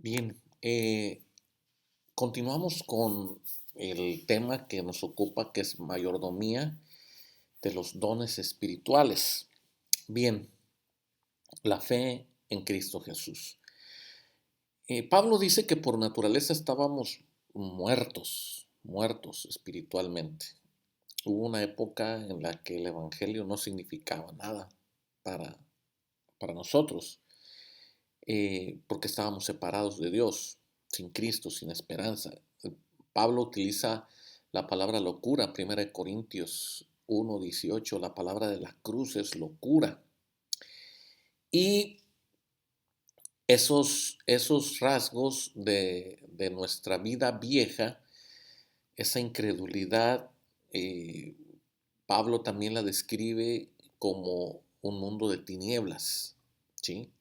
Bien, continuamos con el tema que nos ocupa, que es mayordomía de los dones espirituales. Bien, la fe en Cristo Jesús. Pablo dice que por naturaleza estábamos muertos espiritualmente. Hubo una época en la que el Evangelio no significaba nada para, para nosotros, porque estábamos separados de Dios, sin Cristo, sin esperanza. Pablo utiliza la palabra locura, 1 Corintios 1:18, la palabra de la cruz es locura. Y esos rasgos de nuestra vida vieja, esa incredulidad, eh, Pablo también la describe como un mundo de tinieblas, ¿sí?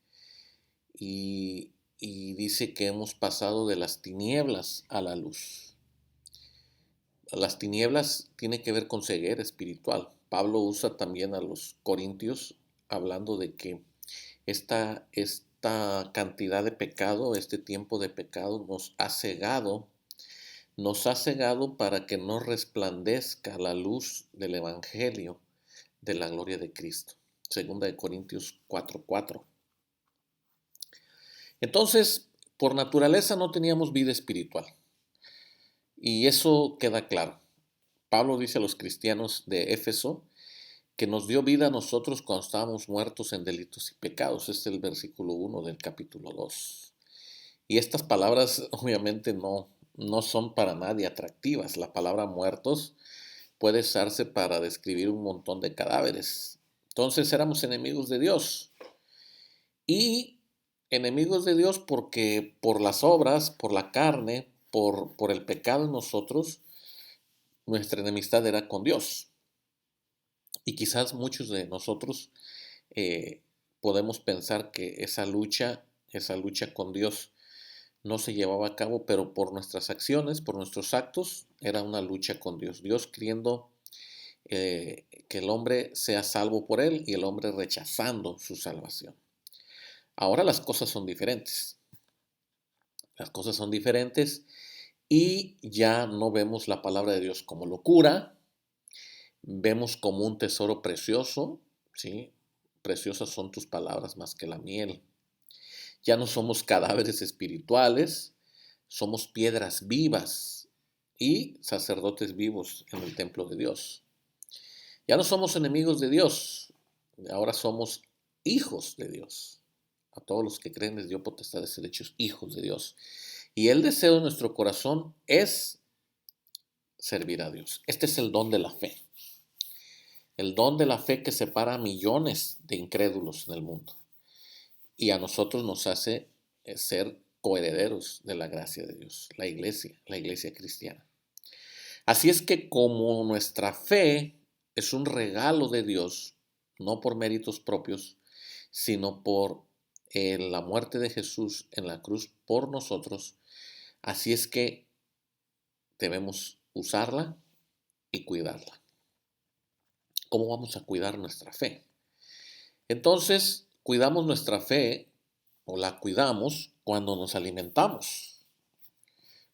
Y, y dice que hemos pasado de las tinieblas a la luz. Las tinieblas tiene que ver con ceguera espiritual. Pablo usa también a los corintios hablando de que esta cantidad de pecado, este tiempo de pecado nos ha cegado para que no resplandezca la luz del Evangelio de la gloria de Cristo. 2 Corintios 4:4. Entonces, por naturaleza no teníamos vida espiritual. Y eso queda claro. Pablo dice a los cristianos de Éfeso que nos dio vida a nosotros cuando estábamos muertos en delitos y pecados. Este es el versículo 1 del capítulo 2. Y estas palabras obviamente no son para nadie atractivas. La palabra muertos puede usarse para describir un montón de cadáveres. Entonces éramos enemigos de Dios. Y enemigos de Dios porque por las obras, por la carne, por el pecado en nosotros, nuestra enemistad era con Dios. Y quizás muchos de nosotros eh, podemos pensar que esa lucha con Dios no se llevaba a cabo, pero por nuestras acciones, por nuestros actos, era una lucha con Dios. Dios queriendo que el hombre sea salvo por él y el hombre rechazando su salvación. Ahora las cosas son diferentes. Las cosas son diferentes y ya no vemos la palabra de Dios como locura, vemos como un tesoro precioso, ¿sí? Preciosas son tus palabras más que la miel. Ya no somos cadáveres espirituales, somos piedras vivas y sacerdotes vivos en el templo de Dios. Ya no somos enemigos de Dios, ahora somos hijos de Dios. A todos los que creen les dio potestad de ser hechos hijos de Dios. Y el deseo de nuestro corazón es servir a Dios. Este es el don de la fe. El don de la fe que separa a millones de incrédulos en el mundo. Y a nosotros nos hace ser coherederos de la gracia de Dios, la iglesia cristiana. Así es que como nuestra fe es un regalo de Dios, no por méritos propios, sino por la muerte de Jesús en la cruz por nosotros, así es que debemos usarla y cuidarla. ¿Cómo vamos a cuidar nuestra fe? Entonces, cuidamos nuestra fe o la cuidamos cuando nos alimentamos.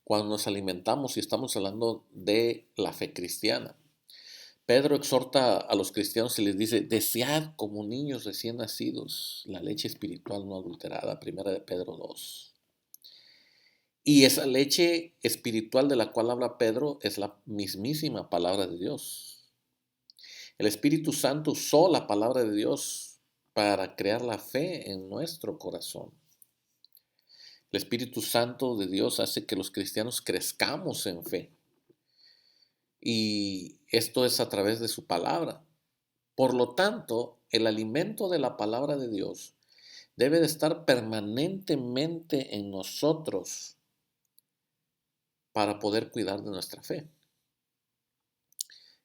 Cuando nos alimentamos y estamos hablando de la fe cristiana. Pedro exhorta a los cristianos y les dice, desead como niños recién nacidos la leche espiritual no adulterada, 1 Pedro 2. Y esa leche espiritual de la cual habla Pedro es la mismísima palabra de Dios. El Espíritu Santo usó la palabra de Dios para crear la fe en nuestro corazón. El Espíritu Santo de Dios hace que los cristianos crezcamos en fe. Y esto es a través de su palabra. Por lo tanto, el alimento de la palabra de Dios debe de estar permanentemente en nosotros para poder cuidar de nuestra fe.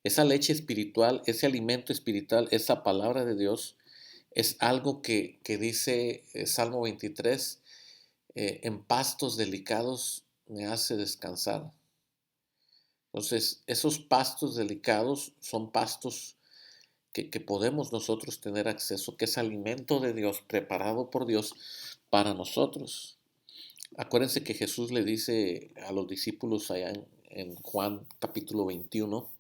Esa leche espiritual, ese alimento espiritual, esa palabra de Dios es algo que dice Salmo 23, en pastos delicados me hace descansar. Entonces, esos pastos delicados son pastos que podemos nosotros tener acceso, que es alimento de Dios, preparado por Dios para nosotros. Acuérdense que Jesús le dice a los discípulos allá en Juan capítulo 21,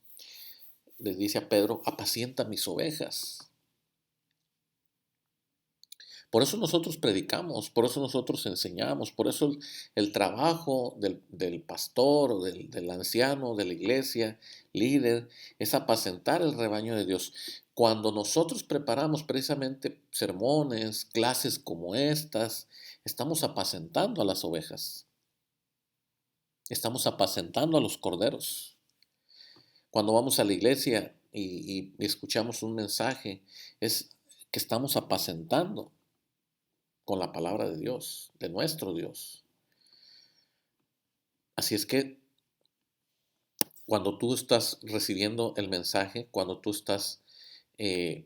les dice a Pedro, apacienta mis ovejas. Por eso nosotros predicamos, por eso nosotros enseñamos, por eso el trabajo del pastor o del anciano de la iglesia, líder, es apacentar el rebaño de Dios. Cuando nosotros preparamos precisamente sermones, clases como estas, estamos apacentando a las ovejas, estamos apacentando a los corderos. Cuando vamos a la iglesia y escuchamos un mensaje, es que estamos apacentando con la palabra de Dios, de nuestro Dios. Así es que cuando tú estás recibiendo el mensaje, cuando tú estás eh,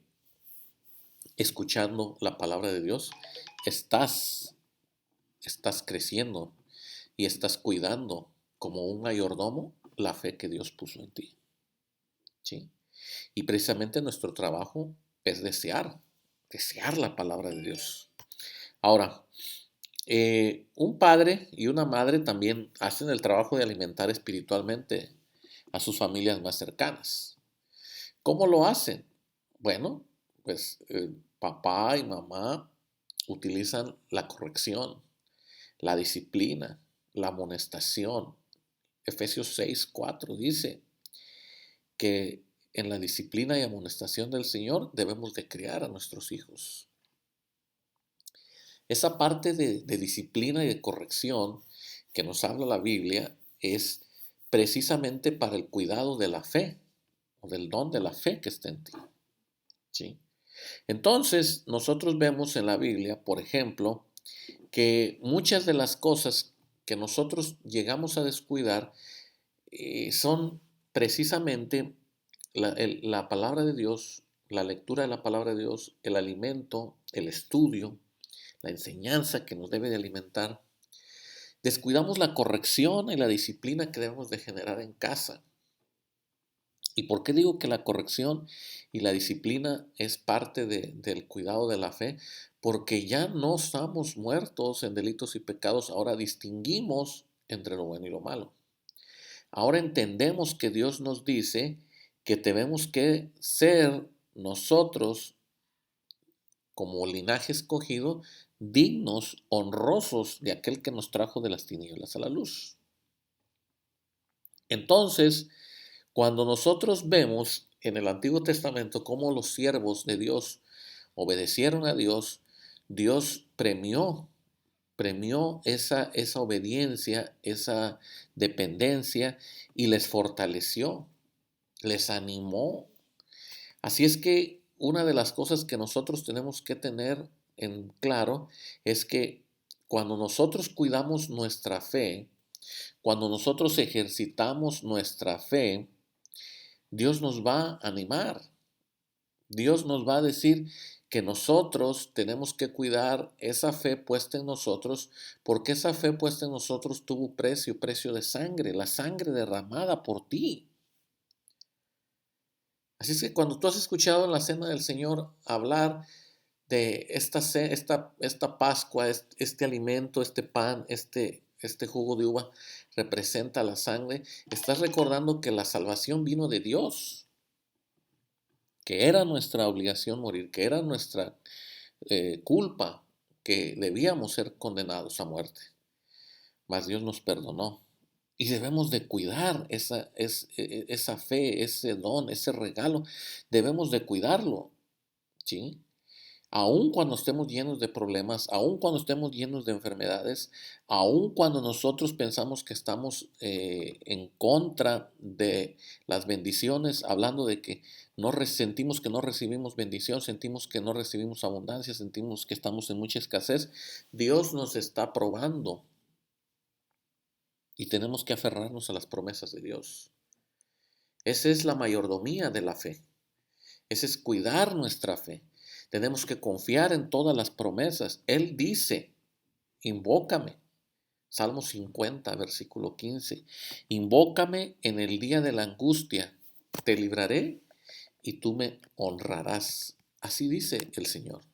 escuchando la palabra de Dios, estás, estás creciendo y estás cuidando como un mayordomo la fe que Dios puso en ti. ¿Sí? Y precisamente nuestro trabajo es desear la palabra de Dios. Ahora, un padre y una madre también hacen el trabajo de alimentar espiritualmente a sus familias más cercanas. ¿Cómo lo hacen? Bueno, pues papá y mamá utilizan la corrección, la disciplina, la amonestación. Efesios 6:4 dice que en la disciplina y amonestación del Señor debemos de criar a nuestros hijos. Esa parte de disciplina y de corrección que nos habla la Biblia es precisamente para el cuidado de la fe o del don de la fe que está en ti. ¿Sí? Entonces, nosotros vemos en la Biblia, por ejemplo, que muchas de las cosas que nosotros llegamos a descuidar son precisamente la palabra de Dios, la lectura de la palabra de Dios, el alimento, el estudio, la enseñanza que nos debe de alimentar. Descuidamos la corrección y la disciplina que debemos de generar en casa. ¿Y por qué digo que la corrección y la disciplina es parte del cuidado de la fe? Porque ya no estamos muertos en delitos y pecados, ahora distinguimos entre lo bueno y lo malo. Ahora entendemos que Dios nos dice que tenemos que ser nosotros, como linaje escogido, dignos, honrosos de aquel que nos trajo de las tinieblas a la luz. Entonces, cuando nosotros vemos en el Antiguo Testamento cómo los siervos de Dios obedecieron a Dios, Dios premió esa obediencia, esa dependencia y les fortaleció, les animó. Así es que una de las cosas que nosotros tenemos que tener en claro es que cuando nosotros cuidamos nuestra fe, cuando nosotros ejercitamos nuestra fe, Dios nos va a animar. Dios nos va a decir que nosotros tenemos que cuidar esa fe puesta en nosotros, porque esa fe puesta en nosotros tuvo precio de sangre, la sangre derramada por ti. Así es que cuando tú has escuchado en la cena del Señor hablar de esta Pascua, este alimento, este pan, este jugo de uva, representa la sangre, estás recordando que la salvación vino de Dios, que era nuestra obligación morir, que era nuestra culpa, que debíamos ser condenados a muerte. Mas Dios nos perdonó. Y debemos de cuidar esa fe, ese don, ese regalo. Debemos de cuidarlo, ¿sí? Aun cuando estemos llenos de problemas, aun cuando estemos llenos de enfermedades, aun cuando nosotros pensamos que estamos en contra de las bendiciones, hablando de que sentimos que no recibimos bendición, sentimos que no recibimos abundancia, sentimos que estamos en mucha escasez, Dios nos está probando y tenemos que aferrarnos a las promesas de Dios. Esa es la mayordomía de la fe. Ese es cuidar nuestra fe. Tenemos que confiar en todas las promesas. Él dice, invócame. Salmo 50, versículo 15. Invócame en el día de la angustia. Te libraré y tú me honrarás. Así dice el Señor.